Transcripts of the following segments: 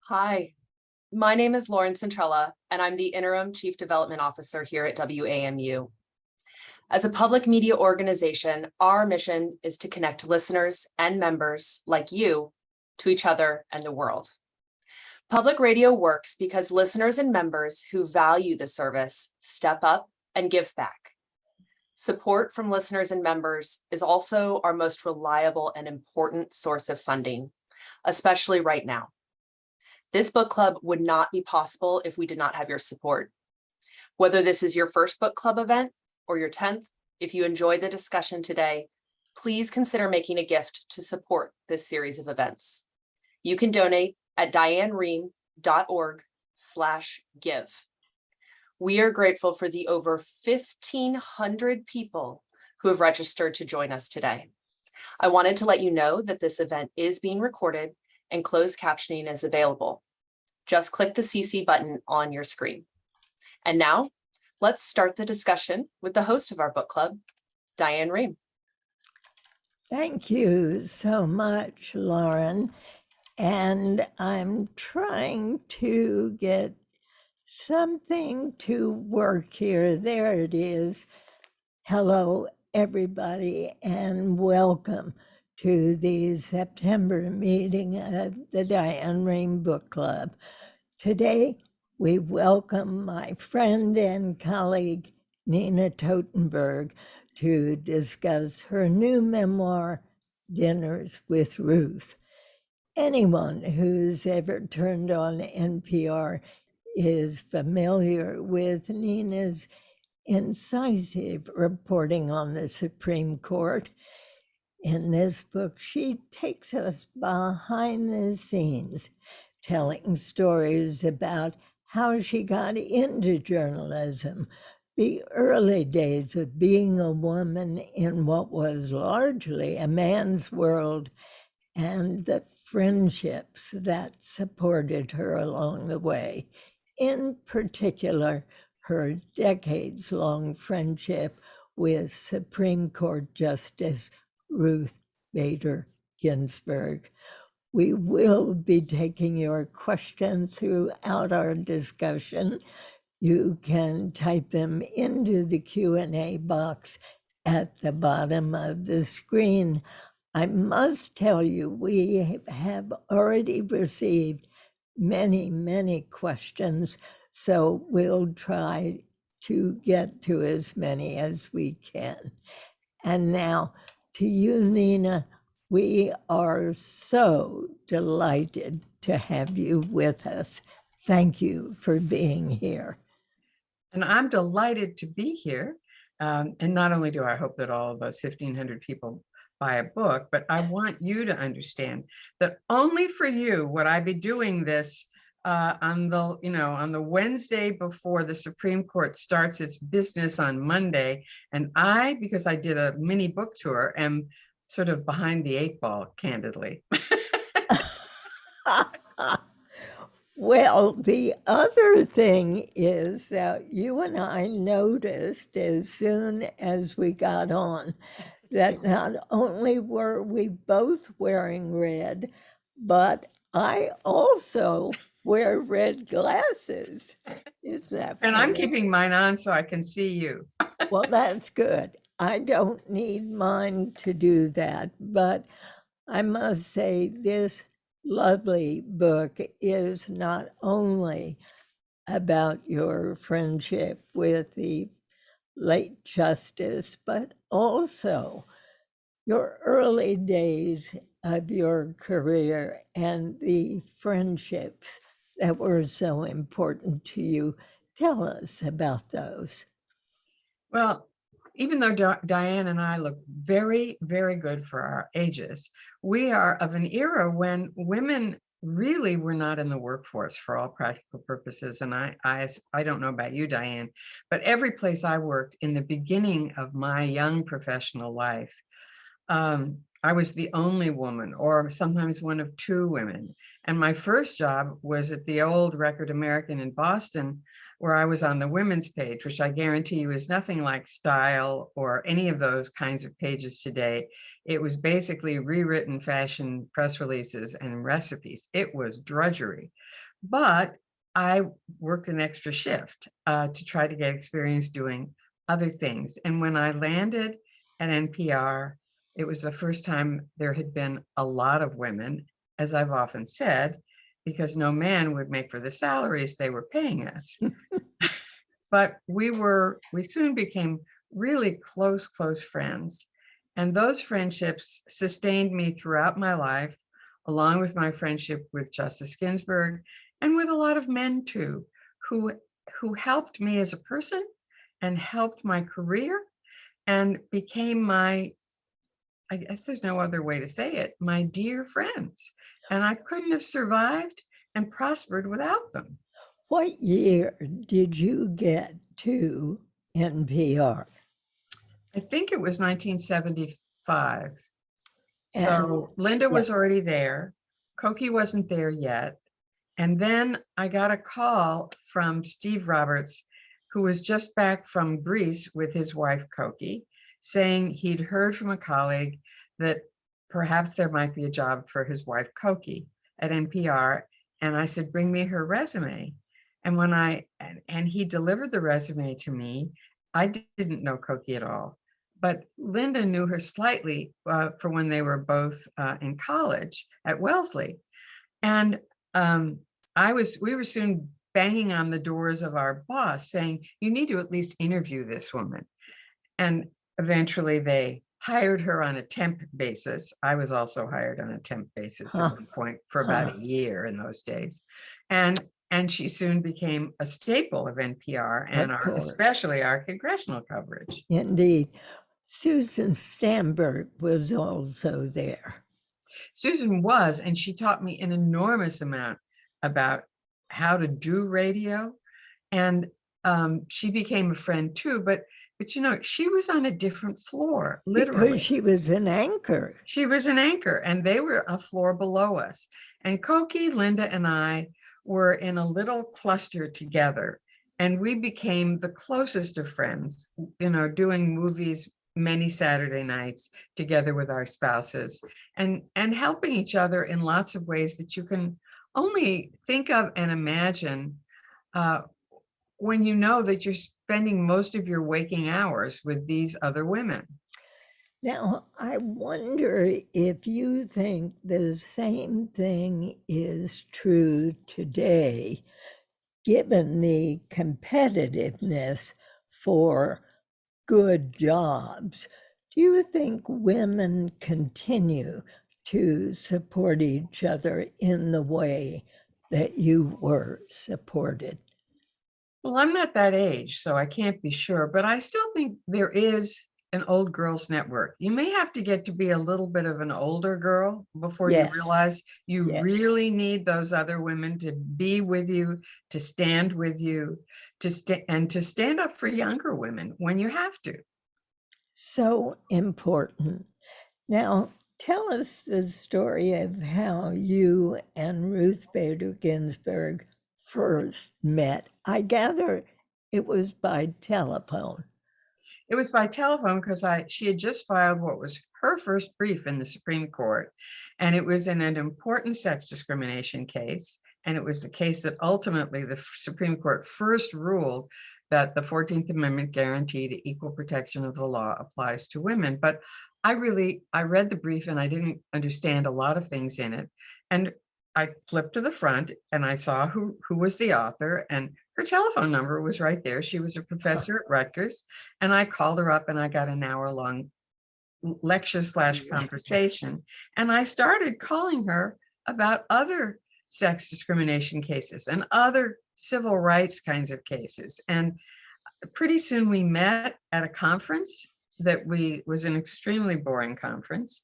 Hi, my name is Lauren Centrella, and I'm the Interim Chief Development Officer here at WAMU. As a public media organization, our mission is to connect listeners and members like you to each other and the world. Public radio works because listeners and members who value the service step up and give back. Support from listeners and members is also our most reliable and important source of funding, especially right now. This book club would not be possible if we did not have your support. Whether this is your first book club event or your 10th, if you enjoyed the discussion today, please consider making a gift to support this series of events. You can donate at dianerehm.org/give. We are grateful for the over 1,500 people who have registered to join us today. I wanted to let you know that this event is being recorded and closed captioning is available. Just click the CC button on your screen. And now, let's start the discussion with the host of our book club, Diane Rehm. Thank you so much, Lauren. And I'm trying to get something to work here. There it is. Hello, everybody, and welcome to the September meeting of the Diane Rehm Book Club. Today, we welcome my friend and colleague, Nina Totenberg, to discuss her new memoir, Dinners with Ruth. Anyone who's ever turned on NPR is familiar with Nina's incisive reporting on the Supreme Court. In this book, she takes us behind the scenes, telling stories about how she got into journalism, the early days of being a woman in what was largely a man's world, and the friendships that supported her along the way. In particular, her decades-long friendship with Supreme Court Justice Ruth Bader Ginsburg. We will be taking your questions throughout our discussion. You can type them into the Q&A box at the bottom of the screen. I must tell you, we have already received many, many questions, so we'll try to get to as many as we can. And now, to you, Nina, we are so delighted to have you with us. Thank you for being here. And I'm delighted to be here. And not only do I hope that all of those 1,500 people buy a book, but I want you to understand that only for you would I be doing this on the Wednesday before the Supreme Court starts its business on Monday. And I, because I did a mini book tour, am sort of behind the 8 ball, candidly. Well, the other thing is that you and I noticed as soon as we got on that not only were we both wearing red, but I also wear red glasses. Is that And I'm funny? keeping mine on so I can see you. Well, that's good. I don't need mine to do that, but I must say this lovely book is not only about your friendship with the late Justice, but also your early days of your career and the friendships that were so important to you. Tell us about those. Well, even though Diane and I look very, very good for our ages, we are of an era when women really were not in the workforce for all practical purposes. And I don't know about you, Diane, but every place I worked in the beginning of my young professional life, I was the only woman, or sometimes one of 2 women. And my first job was at the old Record American in Boston, where I was on the women's page, which I guarantee you is nothing like Style or any of those kinds of pages today. It was basically rewritten fashion press releases and recipes. It was drudgery. But I worked an extra shift to try to get experience doing other things. And when I landed at NPR, it was the first time there had been a lot of women, as I've often said, because no man would make for the salaries they were paying us. But we soon became really close friends. And those friendships sustained me throughout my life, along with my friendship with Justice Ginsburg and with a lot of men too, who helped me as a person and helped my career and became my, I guess there's no other way to say it, my dear friends. And I couldn't have survived and prospered without them. What year did you get to NPR? I think it was 1975. And So Linda yeah. was already there. Cokie wasn't there yet. And then I got a call from Steve Roberts, who was just back from Greece with his wife, Cokie, saying he'd heard from a colleague that perhaps there might be a job for his wife, Cokie, at NPR. And I said, bring me her resume. And when and he delivered the resume to me, I didn't know Cokie at all, but Linda knew her slightly for when they were both in college at Wellesley. And we were soon banging on the doors of our boss saying, you need to at least interview this woman. And eventually they hired her on a temp basis. I was also hired on a temp basis at one point for about a year in those days. And she soon became a staple of NPR and especially our congressional coverage. Indeed. Susan Stamberg was also there. Susan was, and she taught me an enormous amount about how to do radio. And she became a friend too, but you know, she was on a different floor, literally. Because she was an anchor. She was an anchor, and they were a floor below us. And Cokie, Linda, and I were in a little cluster together, and we became the closest of friends, you know, doing movies many Saturday nights together with our spouses and helping each other in lots of ways that you can only think of and imagine when you know that you're spending most of your waking hours with these other women. Now, I wonder if you think the same thing is true today, given the competitiveness for good jobs. Do you think women continue to support each other in the way that you were supported? Well, I'm not that age, so I can't be sure, but I still think there is an old girls network. You may have to get to be a little bit of an older girl before you realize you really need those other women to be with you, to stand with you, to stand up for younger women when you have to. So important. Now, tell us the story of how you and Ruth Bader Ginsburg first met. I gather it was by telephone. It was by telephone because she had just filed what was her first brief in the Supreme Court, and it was in an important sex discrimination case. And it was the case that ultimately the Supreme Court first ruled that the 14th Amendment guarantee to equal protection of the law applies to women. But I read the brief and I didn't understand a lot of things in it. And I flipped to the front and I saw who was the author, and her telephone number was right there. She was a professor at Rutgers, and I called her up and I got an hour-long lecture / conversation. And I started calling her about other sex discrimination cases and other civil rights kinds of cases. And pretty soon we met at a conference that was an extremely boring conference.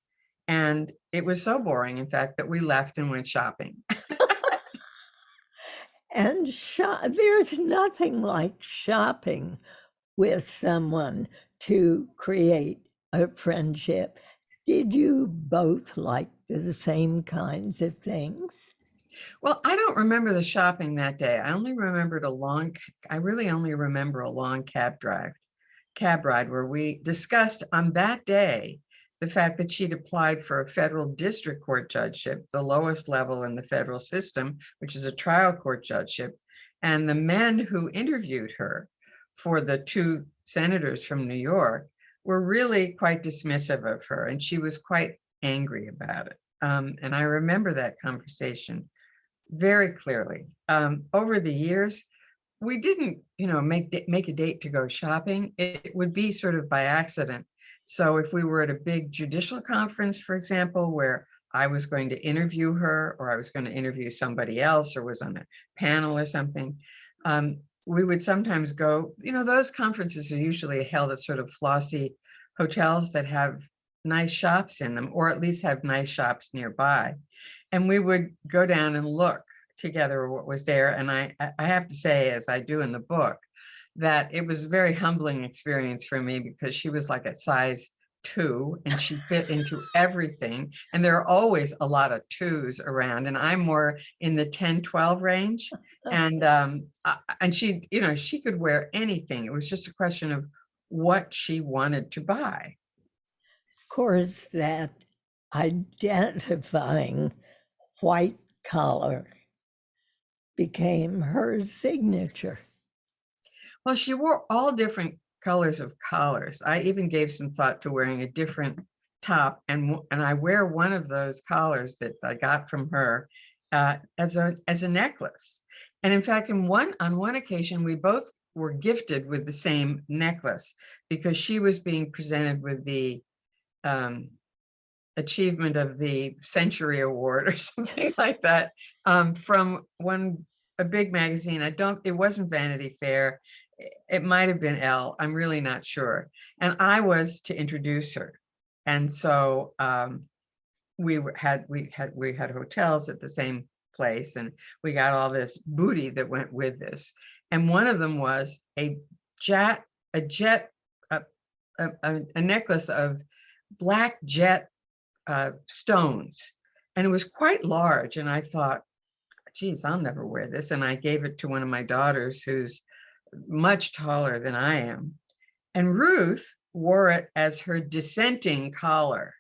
And it was so boring, in fact, that we left and went shopping. And there's nothing like shopping with someone to create a friendship. Did you both like the same kinds of things? Well, I don't remember the shopping that day. I really only remember a long cab ride where we discussed on that day the fact that she'd applied for a federal district court judgeship, the lowest level in the federal system, which is a trial court judgeship. And the men who interviewed her for the two senators from New York were really quite dismissive of her, and she was quite angry about it. And I remember that conversation very clearly. Over the years, we didn't, make a date to go shopping. It would be sort of by accident. So if we were at a big judicial conference, for example, where I was going to interview her, or I was going to interview somebody else, or was on a panel or something, we would sometimes go, those conferences are usually held at sort of flossy hotels that have nice shops in them, or at least have nice shops nearby. And we would go down and look together what was there. And I have to say, as I do in the book, that it was a very humbling experience for me, because she was like a size 2 and she fit into everything. And there are always a lot of 2s around, and I'm more in the 10, 12 range. And she, she could wear anything. It was just a question of what she wanted to buy. Of course, that identifying white collar became her signature. Well, she wore all different colors of collars. I even gave some thought to wearing a different top, and I wear one of those collars that I got from her as a necklace. And in fact, on one occasion, we both were gifted with the same necklace, because she was being presented with the Achievement of the Century Award or something like that, from a big magazine. It wasn't Vanity Fair. It might have been Elle. I'm really not sure. And I was to introduce her. And so we had hotels at the same place, and we got all this booty that went with this. And one of them was a necklace of black jet stones, and it was quite large. And I thought, geez, I'll never wear this. And I gave it to one of my daughters, who's much taller than I am. And Ruth wore it as her dissenting collar.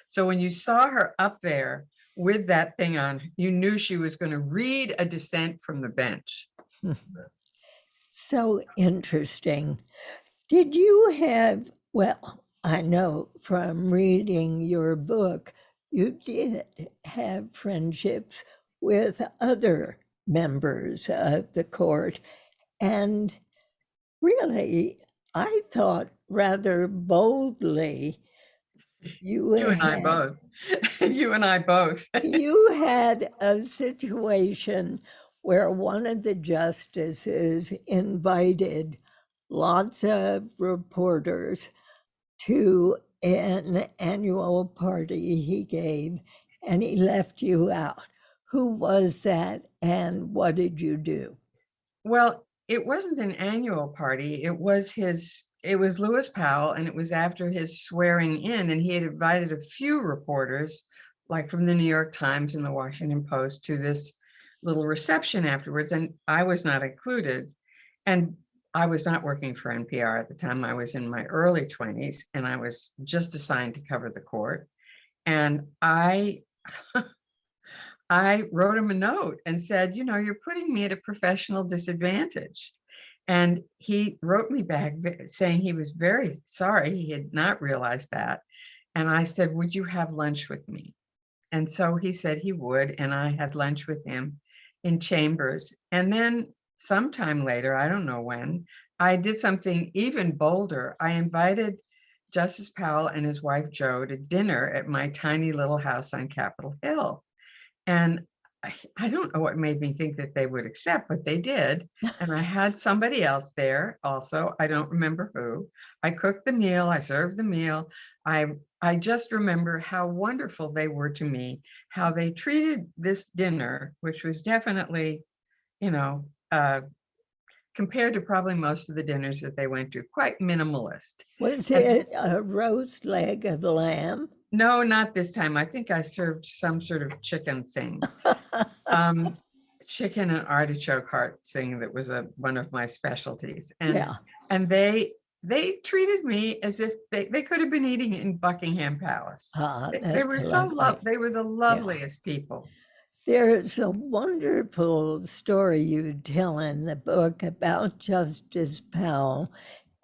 So when you saw her up there with that thing on, you knew she was going to read a dissent from the bench. So interesting. Did you have, well, I know from reading your book, you did have friendships with other members of the court. And really, I thought rather boldly, you and I both. You and I both. You had a situation where one of the justices invited lots of reporters to an annual party he gave, and he left you out. Who was that, and what did you do? Well, it wasn't an annual party. It was Lewis Powell, and it was after his swearing in, and he had invited a few reporters, like from the New York Times and the Washington Post, to this little reception afterwards, and I was not included. And I was not working for NPR at the time. I was in my early 20s, and I was just assigned to cover the court. And I wrote him a note and said, you're putting me at a professional disadvantage. And he wrote me back saying he was very sorry. He had not realized that. And I said, would you have lunch with me? And so he said he would. And I had lunch with him in Chambers. And then sometime later, I don't know when, I did something even bolder. I invited Justice Powell and his wife, Jo, to dinner at my tiny little house on Capitol Hill. And I don't know what made me think that they would accept, but they did. And I had somebody else there also. I don't remember who. I cooked the meal. I served the meal. I just remember how wonderful they were to me, how they treated this dinner, which was definitely, compared to probably most of the dinners that they went to, quite minimalist. Was it a roast leg of lamb? No, not this time. I think I served some sort of chicken thing. chicken and artichoke heart thing that was one of my specialties. Yeah. And they treated me as if they could have been eating in Buckingham Palace. They were That's so lovely. they were the loveliest people. There's a wonderful story you tell in the book about Justice Powell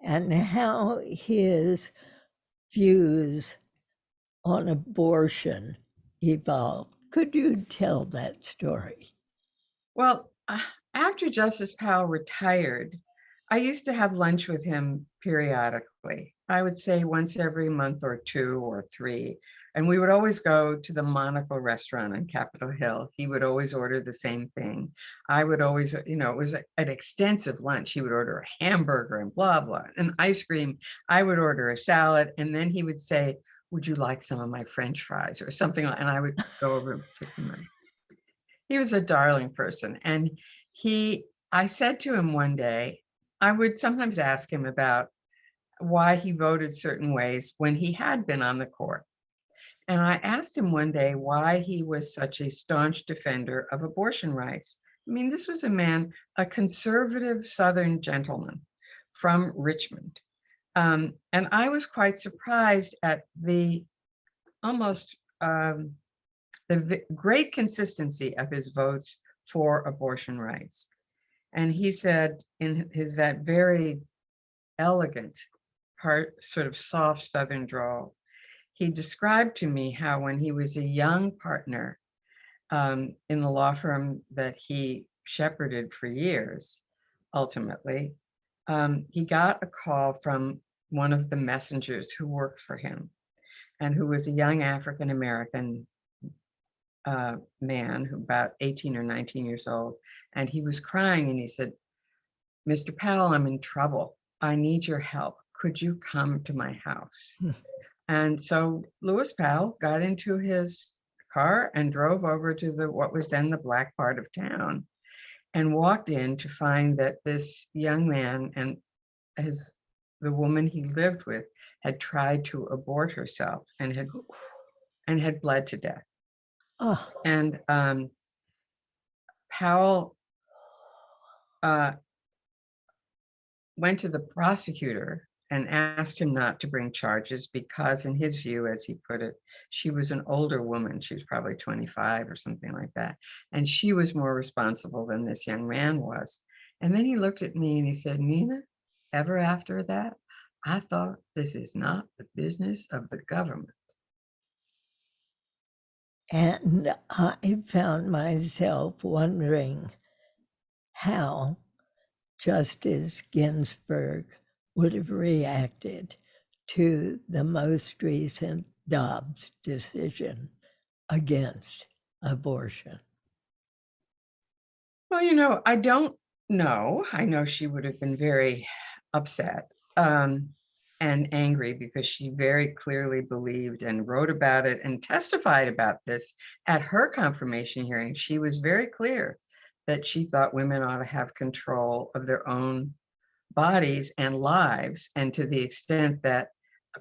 and how his views on abortion evolved. Could you tell that story? Well, after Justice Powell retired, I used to have lunch with him periodically. I would say once every month or 2 or 3. And we would always go to the Monocle restaurant on Capitol Hill. He would always order the same thing. I would always, it was an extensive lunch. He would order a hamburger and blah, blah, and ice cream. I would order a salad. And then he would say, would you like some of my French fries or something? And I would go over and pick them up. He was a darling person. And I said to him one day, I would sometimes ask him about why he voted certain ways when he had been on the court. And I asked him one day why he was such a staunch defender of abortion rights. I mean, this was a man, a conservative Southern gentleman from Richmond. And I was quite surprised at the almost the great consistency of his votes for abortion rights. And he said in that very elegant, sort of soft Southern drawl, he described to me how when he was a young partner in the law firm that he shepherded for years, ultimately, he got a call from one of the messengers who worked for him and who was a young African-American man who about 18 or 19 years old. And he was crying and he said, Mr. Powell, I'm in trouble. I need your help. Could you come to my house? And so Lewis Powell got into his car and drove over to what was then the black part of town and walked in to find that this young man and the woman he lived with had tried to abort herself and had bled to death. Oh, And Powell went to the prosecutor and asked him not to bring charges because, in his view, as he put it, she was an older woman. She was probably 25 or something like that. And she was more responsible than this young man was. And then he looked at me and he said, Nina, ever after that, I thought this is not the business of the government. and I found myself wondering how Justice Ginsburg would have reacted to the most recent Dobbs decision against abortion. Well, I don't know. I know she would have been very upset and angry because she very clearly believed and wrote about it and testified about this at her confirmation hearing. She was very clear that she thought women ought to have control of their own bodies and lives, and to the extent that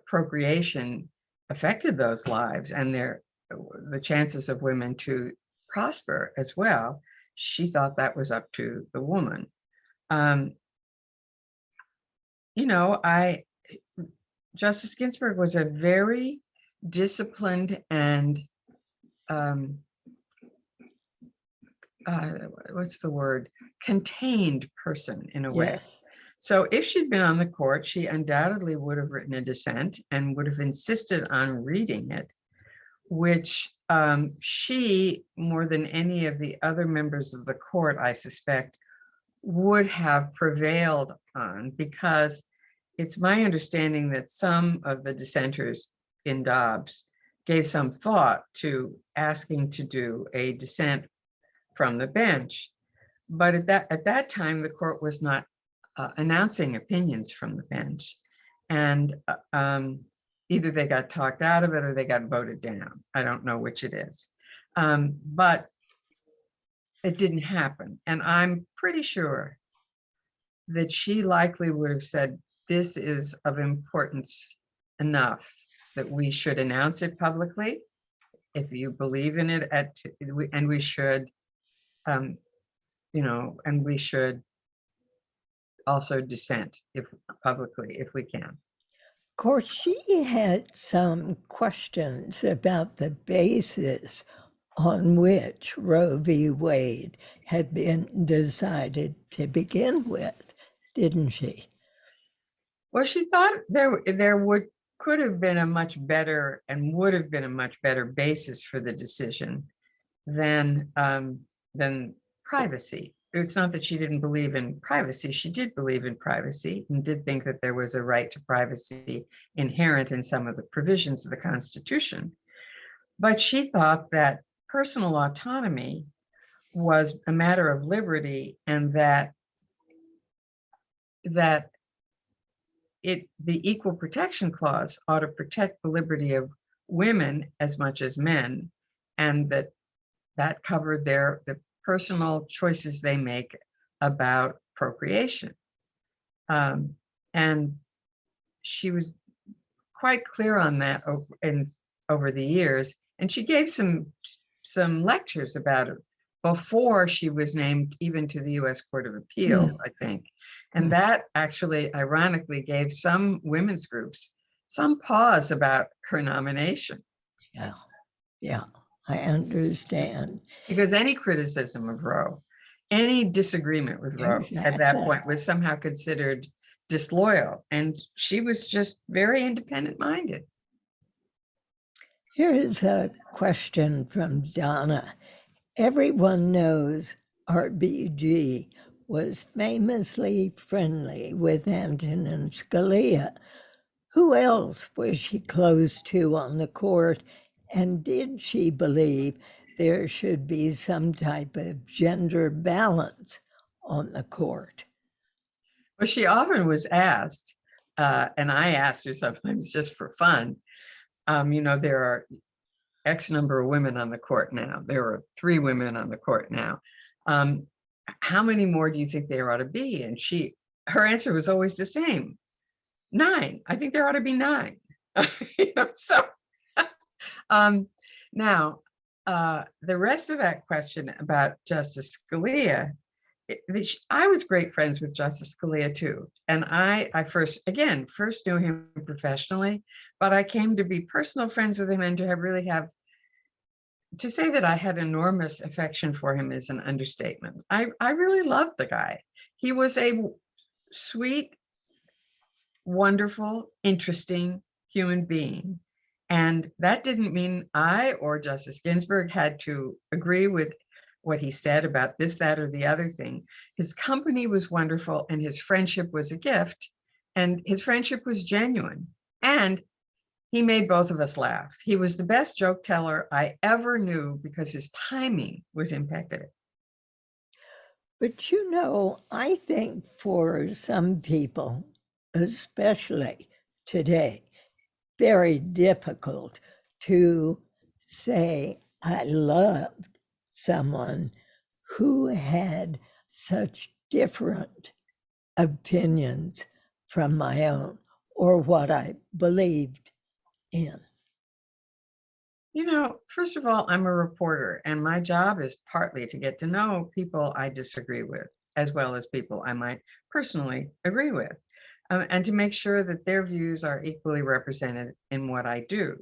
procreation affected those lives and the chances of women to prosper as well, she thought that was up to the woman. Justice Ginsburg was a very disciplined and contained person in a way. Yes. So if she'd been on the court, she undoubtedly would have written a dissent and would have insisted on reading it, which she, more than any of the other members of the court, I suspect, would have prevailed on, because it's my understanding that some of the dissenters in Dobbs gave some thought to asking to do a dissent from the bench. But at that time, the court was not announcing opinions from the bench. And either they got talked out of it or they got voted down. I don't know which it is. But it didn't happen. And I'm pretty sure that she likely would have said, this is of importance enough that we should announce it publicly if you believe in it, and we should and we should also dissent if publicly, if we can. Of course, she had some questions about the basis on which Roe v. Wade had been decided to begin with, didn't she? Well, she thought there could have been a much better and would have been a much better basis for the decision than privacy. It's not that she didn't believe in privacy. She did believe in privacy and did think that there was a right to privacy inherent in some of the provisions of the Constitution. But she thought that personal autonomy was a matter of liberty, and that the Equal Protection Clause ought to protect the liberty of women as much as men, and that covered the personal choices they make about procreation. And she was quite clear on that over the years, and she gave some lectures about it before she was named even to the U.S. Court of Appeals, I think. And that actually, ironically, gave some women's groups some pause about her nomination. Yeah, I understand. Because any criticism of Roe, any disagreement with Roe at that point was somehow considered disloyal. And she was just very independent minded. Here's a question from Donna. Everyone knows RBG was famously friendly with Antonin Scalia. Who else was she close to on the court? And did she believe there should be some type of gender balance on the court? Well, she often was asked, and I asked her sometimes just for fun, there are X number of women on the court now. There are 3 women on the court now. How many more do you think there ought to be? And her answer was always the same: 9. I think there ought to be 9. So now the rest of that question about Justice Scalia, I was great friends with Justice Scalia too. And I first knew him professionally, but I came to be personal friends with him, and to say that I had enormous affection for him is an understatement. I really loved the guy. He was a sweet, wonderful, interesting human being. And that didn't mean I or Justice Ginsburg had to agree with what he said about this, that, or the other thing. His company was wonderful, and his friendship was a gift, and his friendship was genuine. And he made both of us laugh. He was the best joke teller I ever knew because his timing was impeccable. But I think for some people, especially today, very difficult to say I loved someone who had such different opinions from my own or what I believed in. First of all, I'm a reporter, and my job is partly to get to know people I disagree with, as well as people I might personally agree with, and to make sure that their views are equally represented in what I do.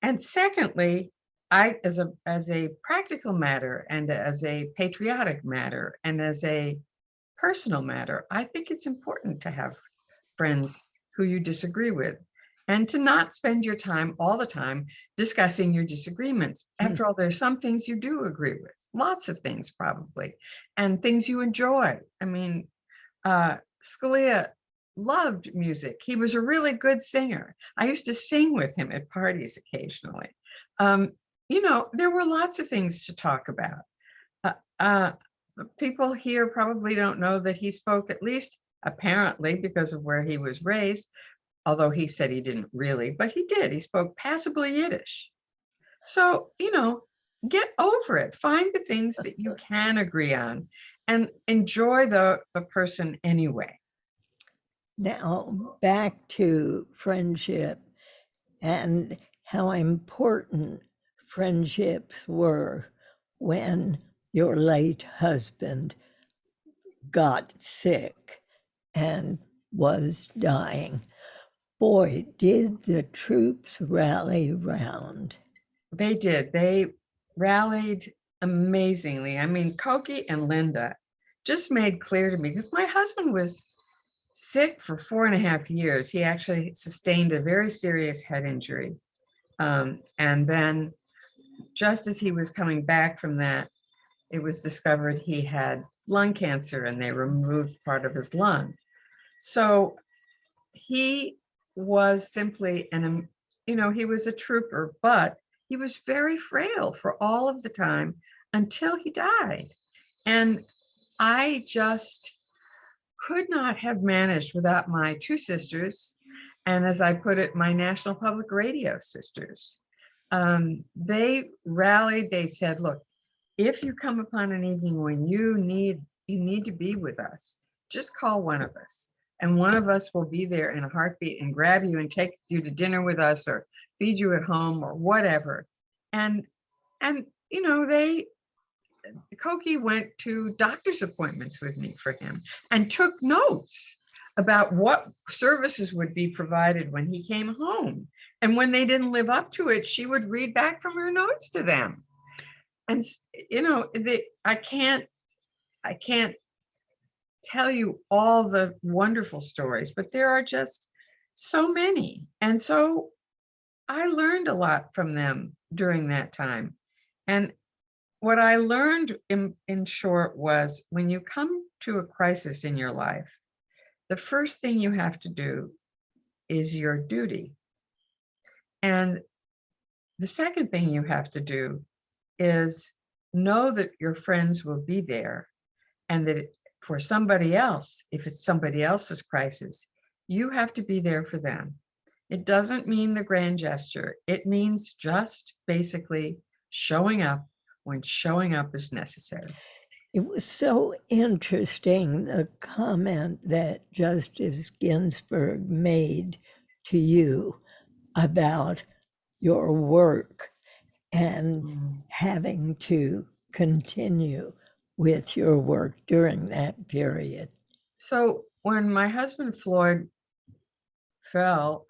And secondly, as a practical matter, and as a patriotic matter, and as a personal matter, I think it's important to have friends who you disagree with, and to not spend your time all the time discussing your disagreements. After all, there's some things you do agree with, lots of things probably, and things you enjoy. I mean, Scalia loved music. He was a really good singer. I used to sing with him at parties occasionally. There were lots of things to talk about. People here probably don't know that he spoke, at least apparently because of where he was raised, although he said he didn't really, but he did. He spoke passable Yiddish. So, get over it. Find the things that you can agree on and enjoy the person anyway. Now, back to friendship and how important friendships were when your late husband got sick and was dying. Boy, did the troops rally round. They did. They rallied amazingly. I mean, Koki and Linda just made clear to me, because my husband was sick for 4.5 years. He actually sustained a very serious head injury. And then just as he was coming back from that, it was discovered he had lung cancer and they removed part of his lung. So he was simply he was a trooper, but he was very frail for all of the time until he died. And I just could not have managed without my two sisters, and as I put it, my National Public Radio sisters. They rallied. They said, look, if you come upon an evening when you need to be with us, just call one of us, and one of us will be there in a heartbeat and grab you and take you to dinner with us or feed you at home or whatever. And Koki went to doctor's appointments with me for him and took notes about what services would be provided when he came home. And when they didn't live up to it, she would read back from her notes to them. And I can't tell you all the wonderful stories, but there are just so many. And so I learned a lot from them during that time. And what I learned in short was, when you come to a crisis in your life, the first thing you have to do is your duty. And the second thing you have to do is know that your friends will be there, and that for somebody else, if it's somebody else's crisis, you have to be there for them. It doesn't mean the grand gesture. It means just basically showing up when showing up is necessary. It was so interesting, the comment that Justice Ginsburg made to you about your work and having to continue with your work during that period. So when my husband Floyd fell,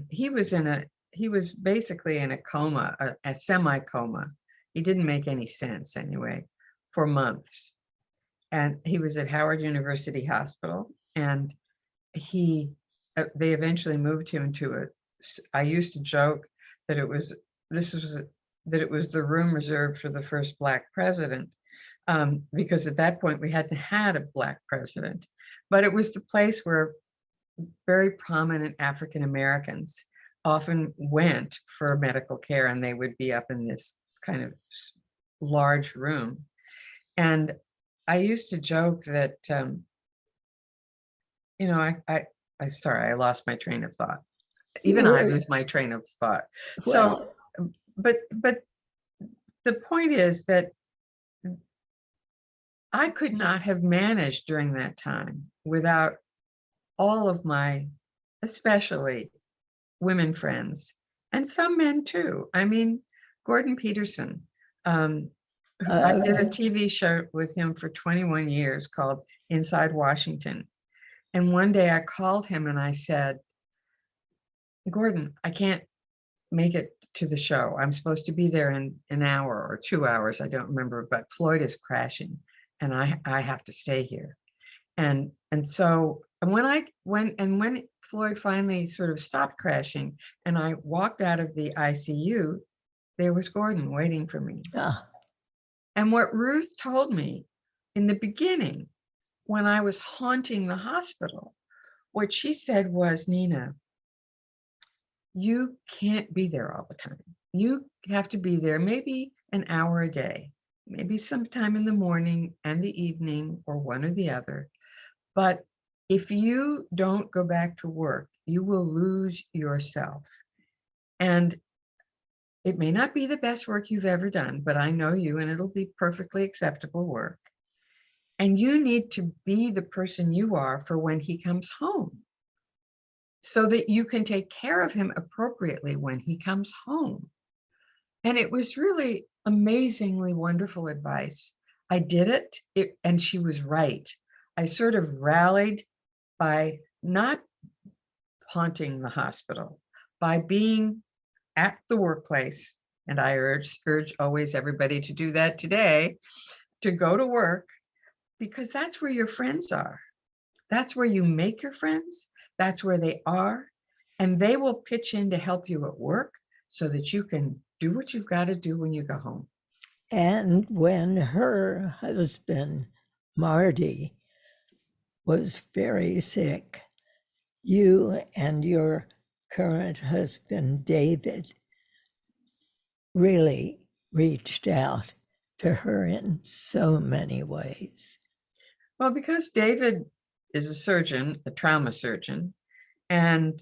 he was basically in a coma, a semi-coma. He didn't make any sense anyway, for months. And he was at Howard University Hospital, and they eventually moved him to I used to joke that it was the room reserved for the first Black president, because at that point we hadn't had a Black president, but it was the place where very prominent African Americans often went for medical care, and they would be up in this kind of large room. And I used to joke that, sorry, I lost my train of thought. Even I lose my train of thought. Well, So, but the point is that I could not have managed during that time without all of my, especially women friends, and some men too. I mean, Gordon Peterson, I did a TV show with him for 21 years called Inside Washington. And one day I called him and I said, Gordon, I can't make it to the show. I'm supposed to be there in an hour or 2 hours. I don't remember, but Floyd is crashing and I have to stay here. And when Floyd finally sort of stopped crashing and I walked out of the ICU, there was Gordon waiting for me. And what Ruth told me in the beginning, when I was haunting the hospital, what she said was, Nina, you can't be there all the time. You have to be there maybe an hour a day, maybe sometime in the morning and the evening, or one or the other. But if you don't go back to work, you will lose yourself. And it may not be the best work you've ever done, but I know you, and it'll be perfectly acceptable work. And you need to be the person you are for when he comes home, so that you can take care of him appropriately when he comes home. And it was really amazingly wonderful advice. I did it, and she was right. I sort of rallied by not haunting the hospital, by being at the workplace. And I urge always everybody to do that today, to go to work, because that's where your friends are. That's where you make your friends. That's where they are. And they will pitch in to help you at work so that you can do what you've got to do when you go home. And when her husband, Marty, was very sick, you and your current husband, David, really reached out to her in so many ways. Well, because David is a surgeon, a trauma surgeon, and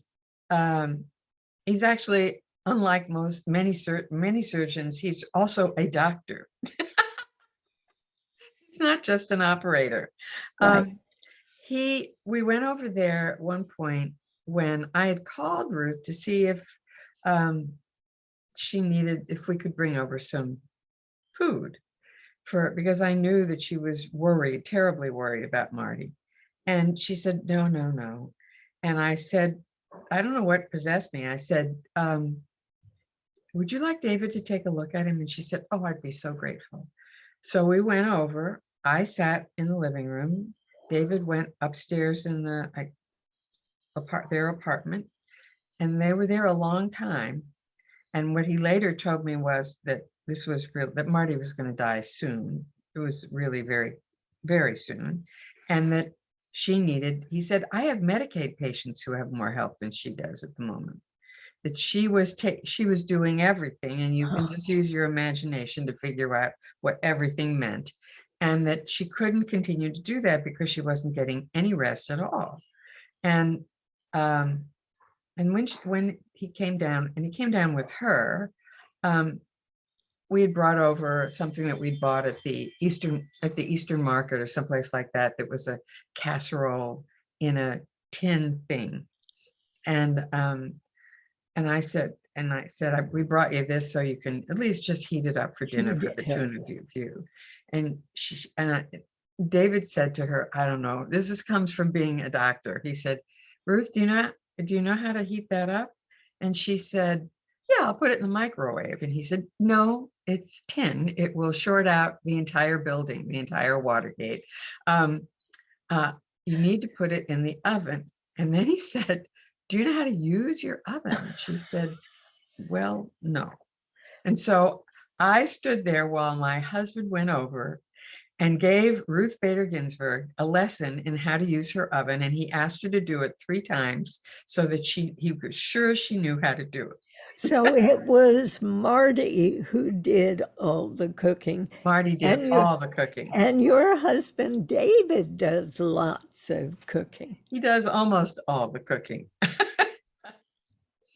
he's actually, unlike many surgeons, he's also a doctor. He's not just an operator. Right. We went over there at one point when I had called Ruth to see if if we could bring over some food because I knew that she was worried, terribly worried about Marty. And she said, no, no, no. And I said, I don't know what possessed me. I said, would you like David to take a look at him? And she said, oh, I'd be so grateful. So we went over. I sat in the living room. David went upstairs in their apartment, and they were there a long time. And what he later told me was that this was real, that Marty was going to die soon. It was really very, very soon. And that he said, I have Medicaid patients who have more help than she does at the moment. That she was doing everything, and you can just use your imagination to figure out what everything meant. And that she couldn't continue to do that because she wasn't getting any rest at all. And when he came down, and he came down with her, we had brought over something that we'd bought at the Eastern market or someplace like that. That was a casserole in a tin thing, and I said, we brought you this so you can at least just heat it up for dinner for the two of you. And David said to her, I don't know, comes from being a doctor. He said, Ruth, do you know how to heat that up? And she said, yeah, I'll put it in the microwave. And he said, no, it's tin. It will short out the entire building, the entire Watergate. You need to put it in the oven. And then he said, do you know how to use your oven? She said, well, no. And so I stood there while my husband went over and gave Ruth Bader Ginsburg a lesson in how to use her oven. And he asked her to do it 3 times so that he was sure she knew how to do it. So it was Marty who did all the cooking. Marty did all the cooking. And your husband, David, does lots of cooking. He does almost all the cooking.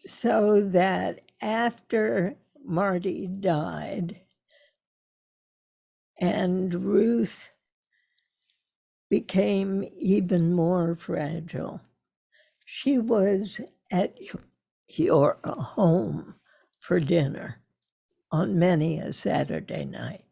So that after Marty died and Ruth became even more fragile, she was at your home for dinner on many a Saturday night.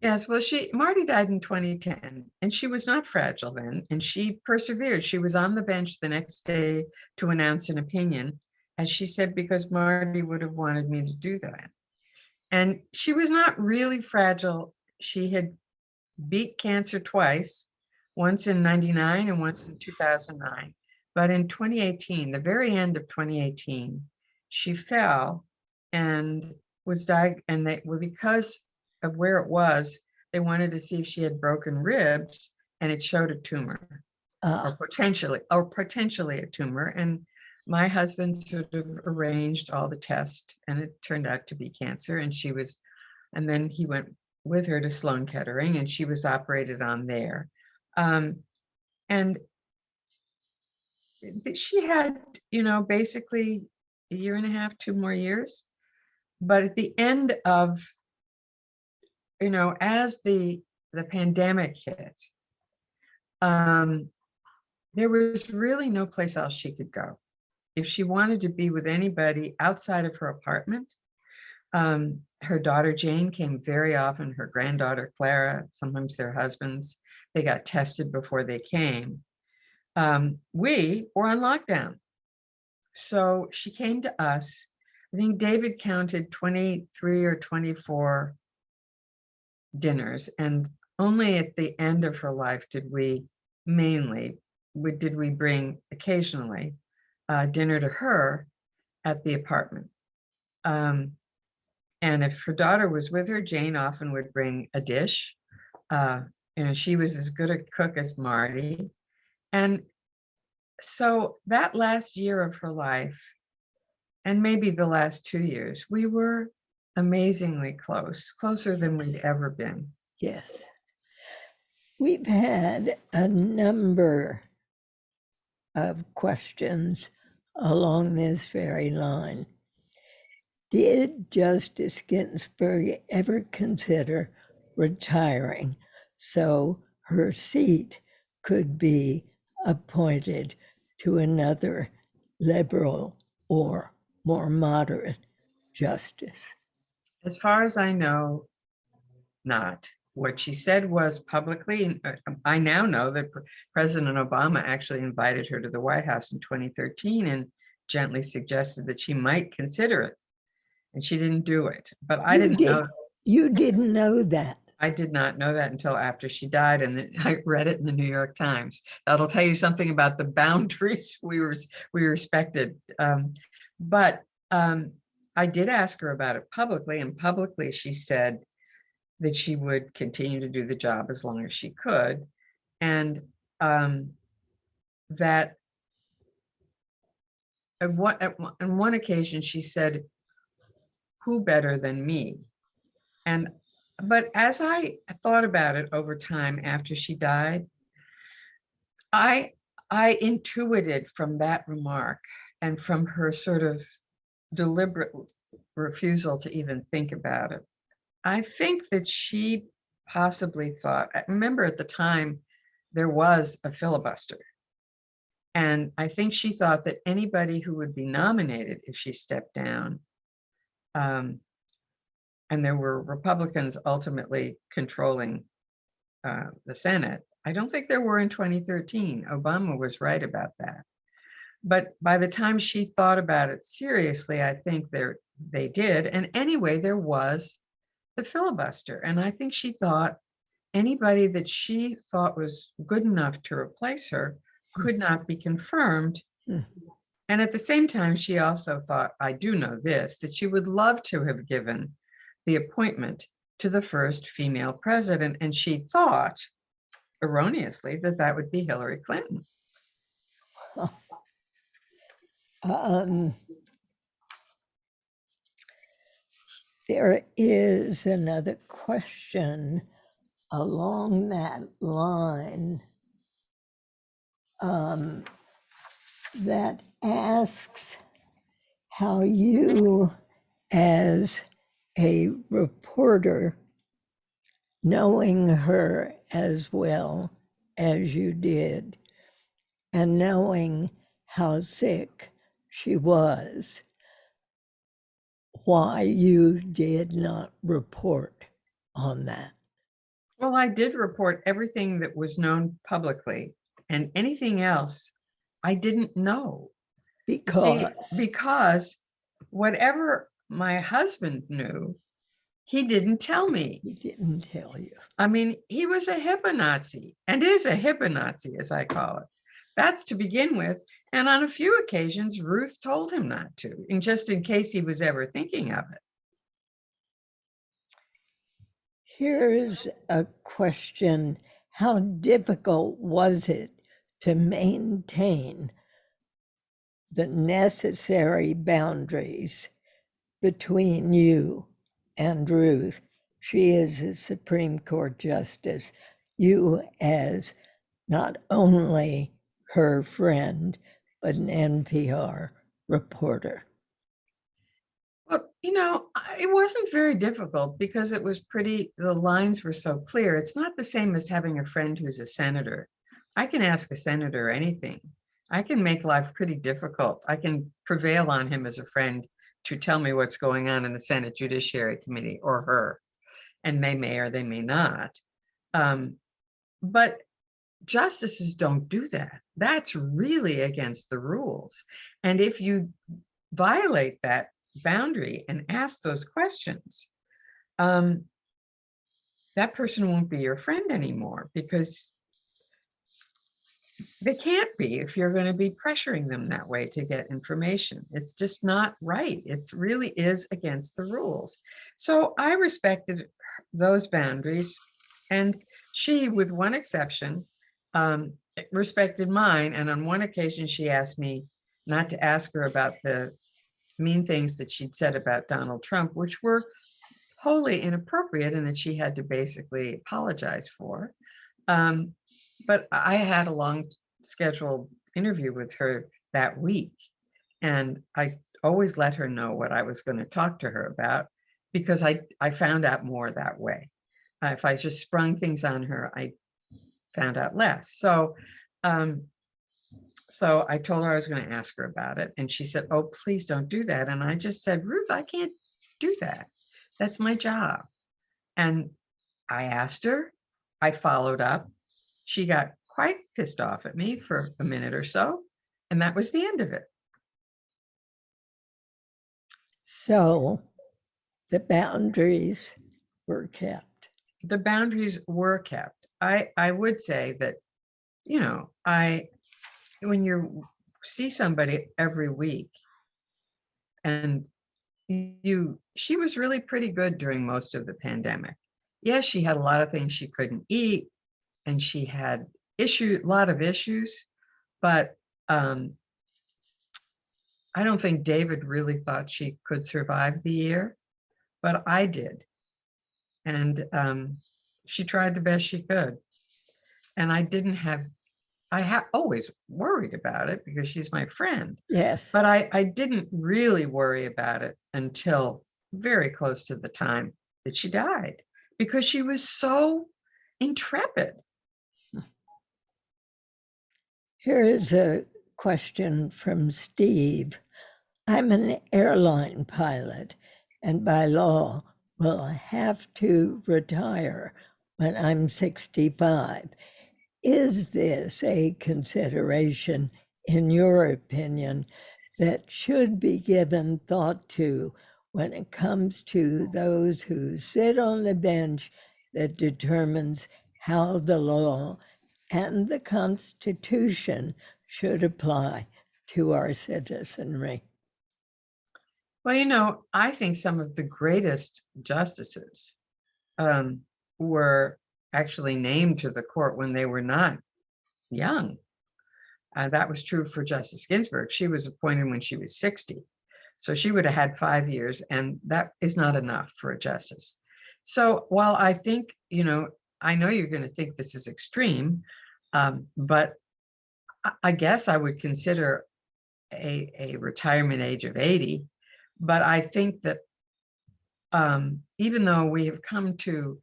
Yes, well, Marty died in 2010, and she was not fragile then, and she persevered. She was on the bench the next day to announce an opinion, as she said, because Marty would have wanted me to do that. And she was not really fragile. She had beat cancer twice, once in 99 and once in 2009. But in 2018, the very end of 2018, she fell and was diagnosed, and because of where it was, they wanted to see if she had broken ribs, and it showed a tumor, or potentially a tumor. And my husband sort of arranged all the tests, and it turned out to be cancer. And then he went with her to Sloan Kettering, and she was operated on there. And she had, basically a year and a half, 2 more years. But at the end of, as the pandemic hit, there was really no place else she could go. If she wanted to be with anybody outside of her apartment, Her daughter Jane came very often, her granddaughter Clara, sometimes their husbands. They got tested before they came. We were on lockdown. So she came to us. I think David counted 23 or 24 dinners, and only at the end of her life did we bring occasionally dinner to her at the apartment. And if her daughter was with her, Jane often would bring a dish. She was as good a cook as Marty. And so that last year of her life, and maybe the last 2 years, we were amazingly close, closer than we'd ever been. Yes. We've had a number of questions along this very line. Did Justice Ginsburg ever consider retiring so her seat could be appointed to another liberal or more moderate justice? As far as I know, not. What she said was publicly, I now know that President Obama actually invited her to the White House in 2013 and gently suggested that she might consider it. And she didn't do it. But I didn't know. You didn't know that. I did not know that until after she died, and then I read it in the New York Times. That'll tell you something about the boundaries we respected. But I did ask her about it publicly, and publicly she said that she would continue to do the job as long as she could, and that on one occasion she said, "Who better than me?" But as I thought about it over time after she died, I intuited from that remark and from her sort of deliberate refusal to even think about it, I think that she possibly thought, I remember at the time there was a filibuster. And I think she thought that anybody who would be nominated if she stepped down, and there were Republicans ultimately controlling the Senate. I don't think there were in 2013. Obama was right about that. But by the time she thought about it seriously, I think they did. And anyway, there was the filibuster. And I think she thought anybody that she thought was good enough to replace her could not be confirmed. And at the same time, she also thought, I do know this, that she would love to have given the appointment to the first female president. And she thought, erroneously, that that would be Hillary Clinton. There is another question along that line that asks how you, as a reporter, knowing her as well as you did, and knowing how sick she was, why you did not report on that. Well, I did report everything that was known publicly, and anything else I didn't know. Because whatever my husband knew, he didn't tell me. He didn't tell you. I mean, he was a hippo-Nazi, and is a hippo-Nazi, as I call it. That's to begin with. And on a few occasions, Ruth told him not to, and just in case he was ever thinking of it. Here's a question. How difficult was it to maintain the necessary boundaries between you and Ruth? She is a Supreme Court justice. You as not only her friend, but an NPR reporter. Well, it wasn't very difficult because it was the lines were so clear. It's not the same as having a friend who's a senator. I can ask a senator anything. I can make life pretty difficult. I can prevail on him as a friend to tell me what's going on in the Senate Judiciary Committee, or her, and they may or they may not. But justices don't do that. That's really against the rules. And if you violate that boundary and ask those questions, that person won't be your friend anymore, because they can't be if you're going to be pressuring them that way to get information. It's just not right. It really is against the rules. So I respected those boundaries, and she, with one exception, respected mine. And on one occasion, she asked me not to ask her about the mean things that she'd said about Donald Trump, which were wholly inappropriate and that she had to basically apologize for. But I had a long scheduled interview with her that week, and I always let her know what I was going to talk to her about, because I found out more that way. If I just sprung things on her, I found out less. So I told her I was going to ask her about it, and she said, "Oh, please don't do that." And I just said, "Ruth, I can't do that. That's my job." And I asked her, I followed up. She got quite pissed off at me for a minute or so, and that was the end of it. So the boundaries were kept. The boundaries were kept. I would say that, you know, when you see somebody every week, and she was really pretty good during most of the pandemic. Yes, she had a lot of things she couldn't eat, and she had a lot of issues, but I don't think David really thought she could survive the year, but I did. And she tried the best she could. And I always worried about it because she's my friend. Yes. But I didn't really worry about it until very close to the time that she died, because she was so intrepid. Here is a question from Steve. I'm an airline pilot, and by law will have to retire when I'm 65. Is this a consideration, in your opinion, that should be given thought to when it comes to those who sit on the bench that determines how the law and the Constitution should apply to our citizenry? Well, you know, I think some of the greatest justices were actually named to the court when they were not young. That was true for Justice Ginsburg. She was appointed when she was 60. So she would have had 5 years, and that is not enough for a justice. So while I think, you know, I know you're going to think this is extreme, but I guess I would consider a retirement age of 80. But I think that even though we have come to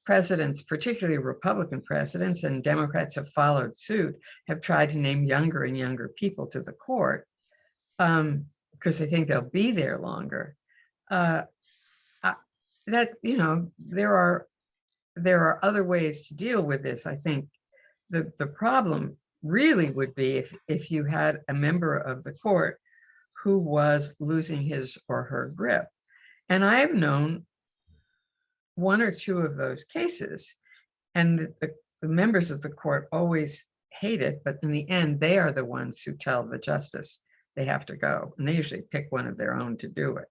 presidents, particularly Republican presidents, and Democrats have followed suit, have tried to name younger and younger people to the court because they think they'll be there longer. That, you know, there are other ways to deal with this. I think the problem really would be if you had a member of the court who was losing his or her grip. And I've known one or two of those cases, and the members of the court always hate it, but in the end, they are the ones who tell the justice they have to go, and they usually pick one of their own to do it.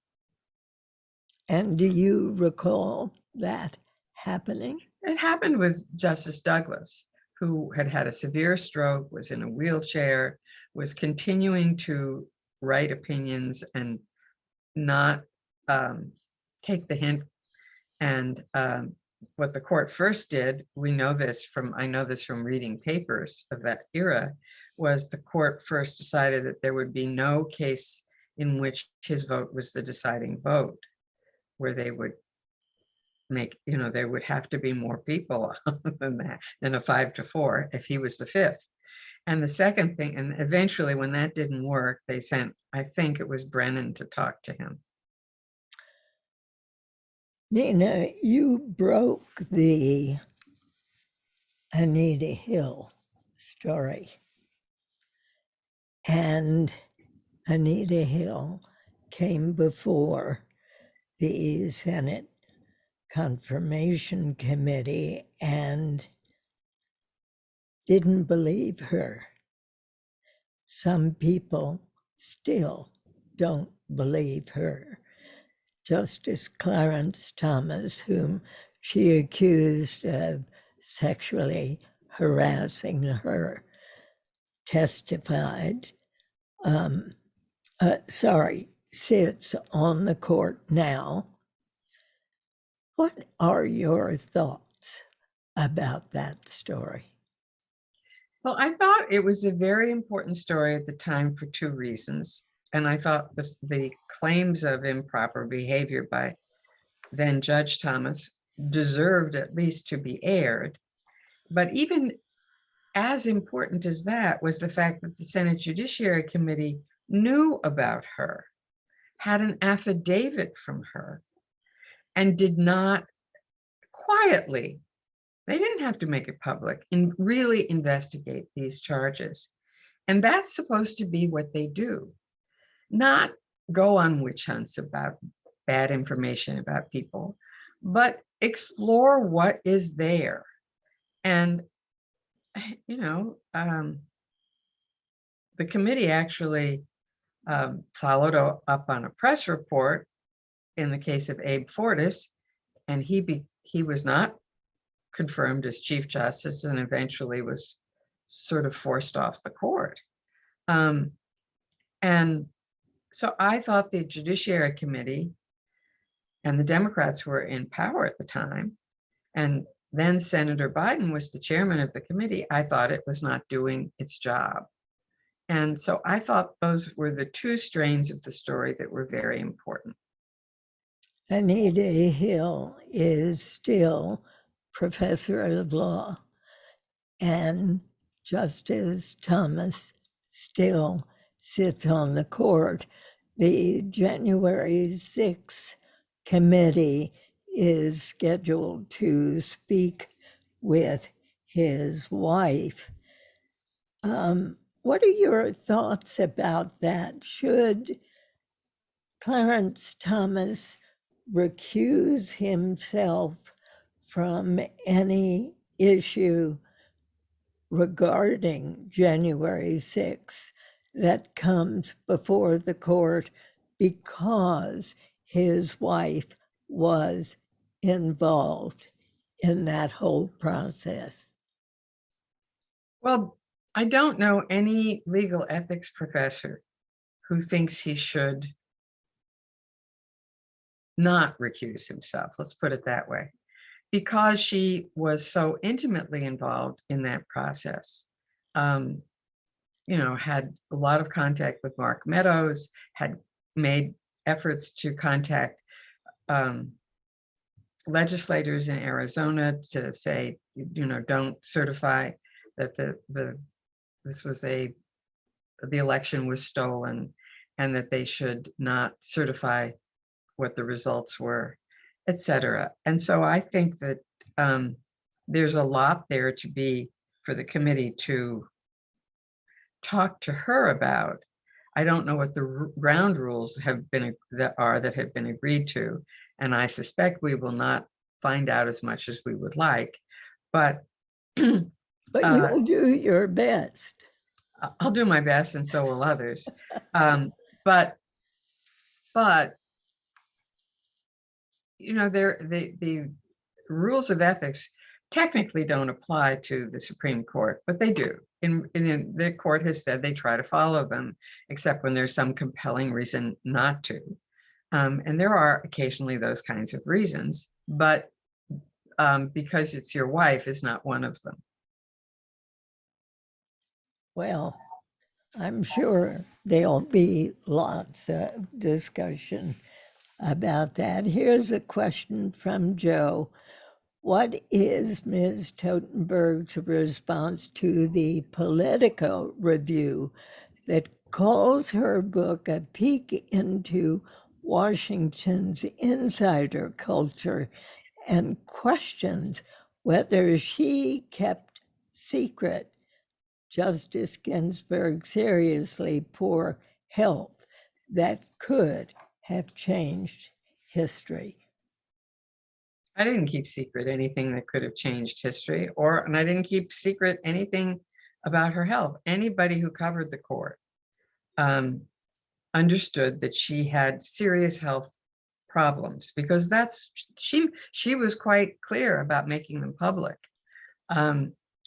And do you recall that happening? It happened with Justice Douglas, who had had a severe stroke, was in a wheelchair, was continuing to write opinions and not take the hint. And what the court first did, I know this from reading papers of that era, was the court first decided that there would be no case in which his vote was the deciding vote, where they would make, you know, there would have to be more people than that, than a 5-4 if he was the fifth. And the second thing, and eventually when that didn't work, they sent, I think it was Brennan, to talk to him. Nina, you broke the Anita Hill story. And Anita Hill came before the Senate Confirmation Committee and didn't believe her. Some people still don't believe her. Justice Clarence Thomas, whom she accused of sexually harassing her, testified, sits on the court now. What are your thoughts about that story? Well, I thought it was a very important story at the time for two reasons. And I thought the claims of improper behavior by then Judge Thomas deserved at least to be aired. But even as important as that was the fact that the Senate Judiciary Committee knew about her, had an affidavit from her, and did not quietly, they didn't have to make it public, and really investigate these charges. And that's supposed to be what they do, not go on witch hunts about bad information about people, but explore what is there. And, you know, the committee actually followed up on a press report in the case of Abe Fortas, and he was not confirmed as Chief Justice and eventually was sort of forced off the court. And so I thought the Judiciary Committee and the Democrats were in power at the time, and then Senator Biden was the chairman of the committee. I thought it was not doing its job. And so I thought those were the two strains of the story that were very important. Anita Hill is still professor of law, and Justice Thomas still sits on the court. The January 6th committee is scheduled to speak with his wife. What are your thoughts about that? Should Clarence Thomas recuse himself from any issue regarding January 6th that comes before the court because his wife was involved in that whole process? Well, I don't know any legal ethics professor who thinks he should not recuse himself. Let's put it that way, because she was so intimately involved in that process. You know, had a lot of contact with Mark Meadows, had made efforts to contact legislators in Arizona to say, you know, don't certify that the election was stolen, and that they should not certify what the results were, et cetera. And so I think that there's a lot there to be for the committee to talk to her about. I don't know what the ground rules have been that have been agreed to, and I suspect we will not find out as much as we would like. But But you'll do your best. I'll do my best, and so will others. But you know, the rules of ethics technically don't apply to the Supreme Court, but they do. In the court has said they try to follow them, except when there's some compelling reason not to. And there are occasionally those kinds of reasons, but because it's your wife is not one of them. Well, I'm sure there'll be lots of discussion about that. Here's a question from Joe. What is Ms. Totenberg's response to the Politico review that calls her book a peek into Washington's insider culture and questions whether she kept secret Justice Ginsburg's seriously poor health that could have changed history. I didn't keep secret anything that could have changed history, and I didn't keep secret anything about her health. Anybody who covered the court understood that she had serious health problems, because she was quite clear about making them public.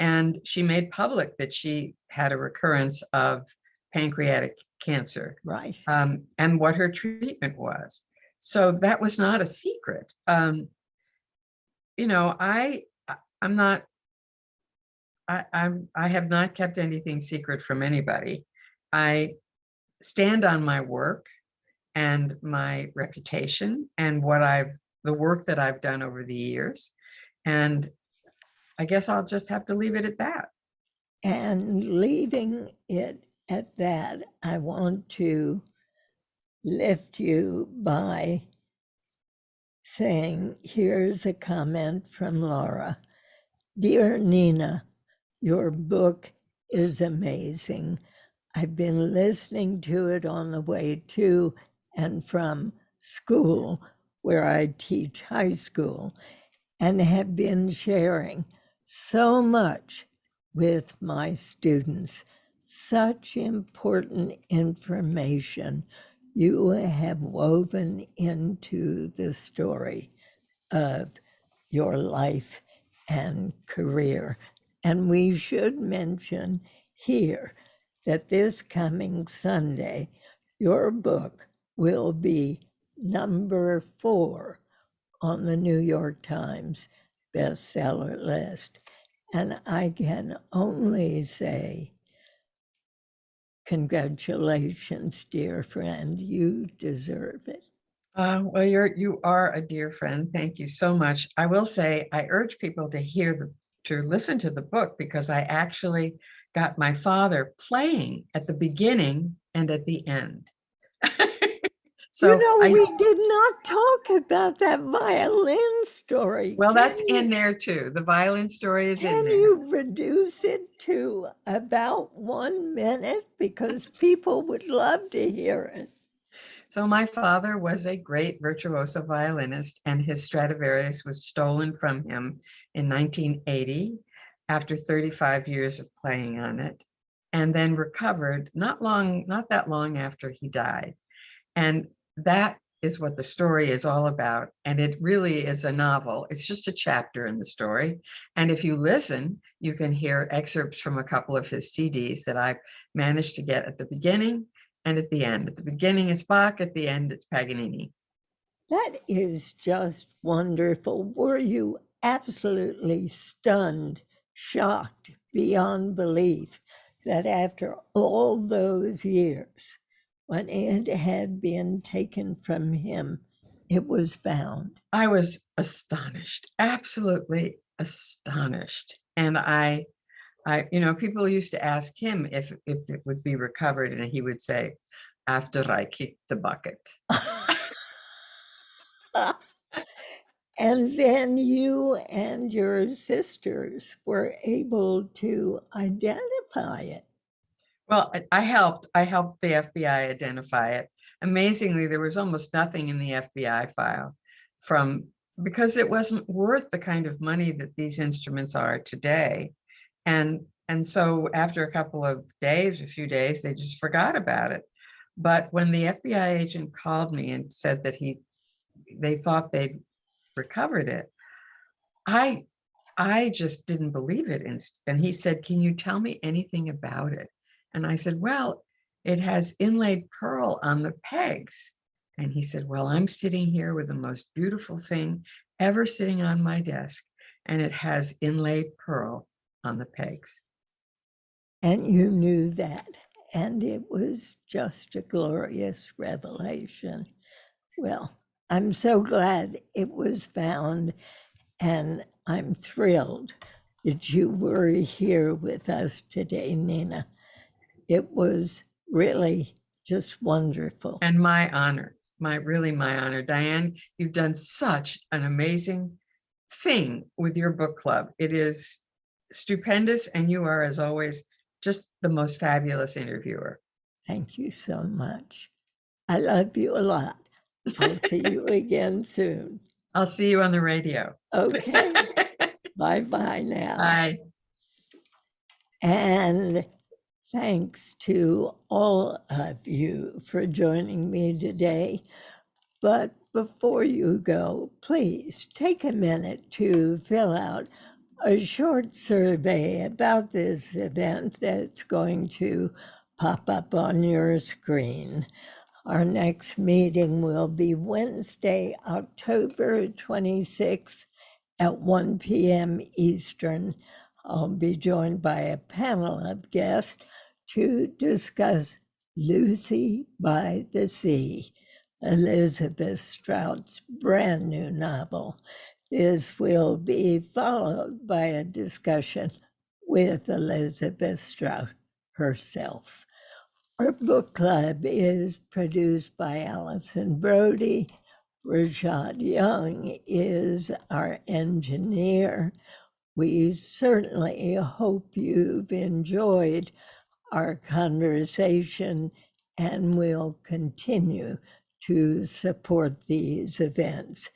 And she made public that she had a recurrence of pancreatic cancer, Right. and what her treatment was. So that was not a secret. You know, I'm not, I have not kept anything secret from anybody. I stand on my work and my reputation and the work that I've done over the years. And I guess I'll just have to leave it at that. And leaving it at that, I want to lift you by saying, here's a comment from Laura. Dear Nina, your book is amazing. I've been listening to it on the way to and from school, where I teach high school, and have been sharing so much with my students. Such important information you have woven into the story of your life and career. And we should mention here that this coming Sunday, your book will be number 4 on the New York Times bestseller list. And I can only say, congratulations, dear friend. You deserve it. Well, you are a dear friend. Thank you so much. I will say, I urge people to listen to the book, because I actually got my father playing at the beginning and at the end. So we did not talk about that violin story. Well, that's in there too. The violin story is in there. Can you reduce it to about 1 minute? Because people would love to hear it. So my father was a great virtuoso violinist, and his Stradivarius was stolen from him in 1980 after 35 years of playing on it, and then recovered not that long after he died. And that is what the story is all about. And it really is a novel. It's just a chapter in the story. And if you listen, you can hear excerpts from a couple of his CDs that I've managed to get at the beginning and at the end. At the beginning, it's Bach. At the end, it's Paganini. That is just wonderful. Were you absolutely stunned, shocked beyond belief that after all those years, when it had been taken from him, it was found? I was astonished, absolutely astonished. And people used to ask him if it would be recovered, and he would say, after I kicked the bucket. And then you and your sisters were able to identify it. Well, I helped the FBI identify it. Amazingly, there was almost nothing in the FBI file because it wasn't worth the kind of money that these instruments are today. And so after a few days, they just forgot about it. But when the FBI agent called me and said that they thought they'd recovered it, I just didn't believe it. And he said, "Can you tell me anything about it?" And I said, "Well, it has inlaid pearl on the pegs." And he said, "Well, I'm sitting here with the most beautiful thing ever sitting on my desk, and it has inlaid pearl on the pegs." And you knew that, and it was just a glorious revelation. Well, I'm so glad it was found, and I'm thrilled that you were here with us today, Nina. It was really just wonderful. And my honor. really my honor. Diane, you've done such an amazing thing with your book club. It is stupendous, and you are, as always, just the most fabulous interviewer. Thank you so much. I love you a lot. I'll see you again soon. I'll see you on the radio. Okay. Bye-bye now. Bye. And thanks to all of you for joining me today. But before you go, please take a minute to fill out a short survey about this event that's going to pop up on your screen. Our next meeting will be Wednesday, October 26th at 1 p.m. Eastern. I'll be joined by a panel of guests to discuss Lucy by the Sea, Elizabeth Strout's brand new novel. This will be followed by a discussion with Elizabeth Strout herself. Our book club is produced by Allison Brody. Rashad Young is our engineer. We certainly hope you've enjoyed our conversation, and we'll continue to support these events.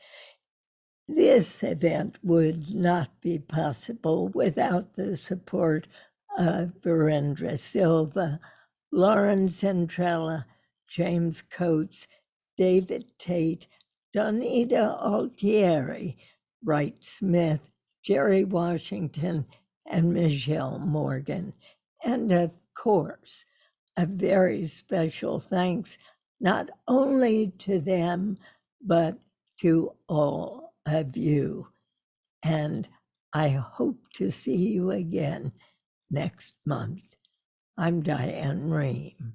This event would not be possible without the support of Virendra Silva, Lauren Centrella, James Coates, David Tate, Donita Altieri, Wright Smith, Jerry Washington, and Michelle Morgan. And of course, a very special thanks not only to them, but to all of you. And I hope to see you again next month. I'm Diane Rehm.